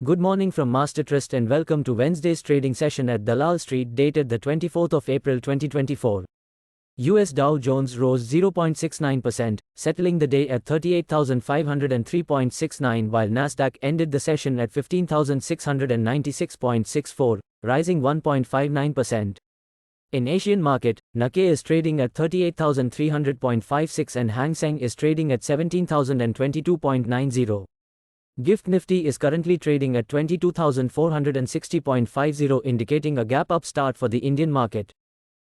Good morning from Master Trust and welcome to Wednesday's trading session at Dalal Street dated the 24th of April 2024. US Dow Jones rose 0.69%, settling the day at 38,503.69 while Nasdaq ended the session at 15,696.64, rising 1.59%. In Asian market, Nikkei is trading at 38,300.56 and Hang Seng is trading at 17,022.90. GIFT Nifty is currently trading at 22,460.50, indicating a gap-up start for the Indian market.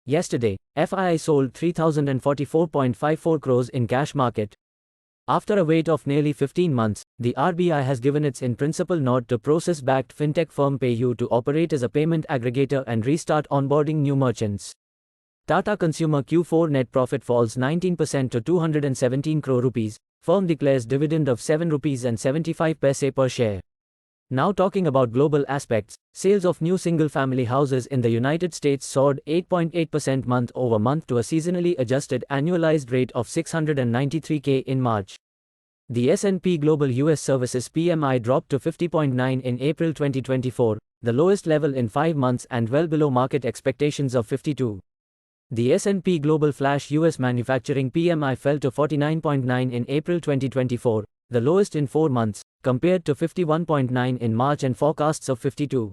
Yesterday, FII sold 3,044.54 crores in cash market. After a wait of nearly 15 months, the RBI has given its in-principle nod to process-backed fintech firm PayU to operate as a payment aggregator and restart onboarding new merchants. Tata Consumer Q4 net profit falls 19% to 217 crore rupees. Firm declares dividend of 7 rupees and 75 paise per share. Now talking about global aspects, sales of new single-family houses in the United States soared 8.8% month-over-month to a seasonally adjusted annualized rate of 693K in March. The S&P Global US Services PMI dropped to 50.9 in April 2024, the lowest level in 5 months and well below market expectations of 52. The S&P Global Flash US Manufacturing PMI fell to 49.9 in April 2024, the lowest in 4 months, compared to 51.9 in March and forecasts of 52.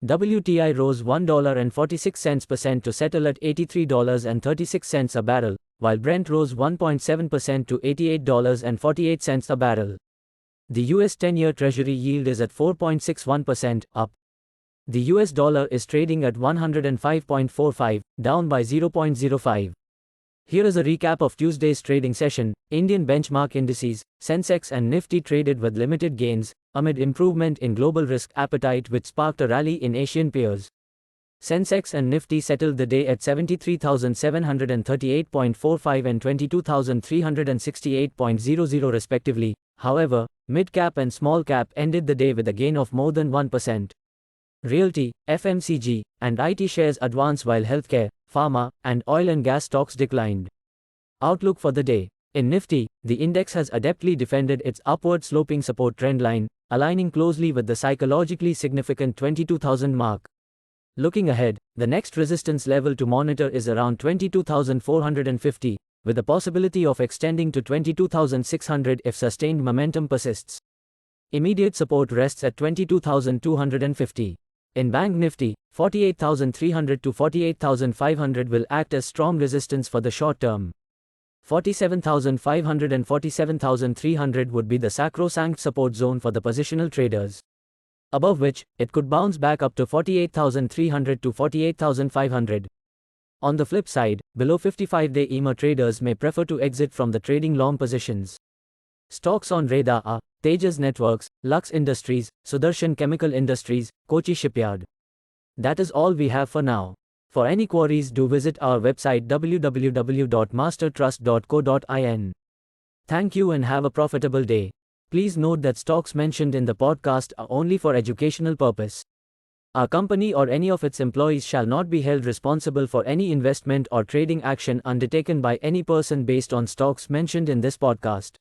WTI rose $1.46 to settle at $83.36 a barrel, while Brent rose 1.7% to $88.48 a barrel. The US 10-year Treasury yield is at 4.61%, up. The US dollar is trading at 105.45, down by 0.05. Here is a recap of Tuesday's trading session. Indian benchmark indices, Sensex and Nifty traded with limited gains, amid improvement in global risk appetite which sparked a rally in Asian peers. Sensex and Nifty settled the day at 73,738.45 and 22,368.00 respectively. However, mid-cap and small-cap ended the day with a gain of more than 1%. Realty, FMCG, and IT shares advanced while healthcare, pharma, and oil and gas stocks declined. Outlook for the day. In Nifty, the index has adeptly defended its upward sloping support trendline, aligning closely with the psychologically significant 22,000 mark. Looking ahead, the next resistance level to monitor is around 22,450, with the possibility of extending to 22,600 if sustained momentum persists. Immediate support rests at 22,250. In Bank Nifty, 48,300 to 48,500 will act as strong resistance for the short term. 47,500 and 47,300 would be the sacrosanct support zone for the positional traders, above which, it could bounce back up to 48,300 to 48,500. On the flip side, below 55-day EMA traders may prefer to exit from the trading long positions. Stocks on radar are Tejas Networks, Lux Industries, Sudarshan Chemical Industries, Kochi Shipyard. That is all we have for now. For any queries, do visit our website www.mastertrust.co.in. Thank you and have a profitable day. Please note that stocks mentioned in the podcast are only for educational purpose. Our company or any of its employees shall not be held responsible for any investment or trading action undertaken by any person based on stocks mentioned in this podcast.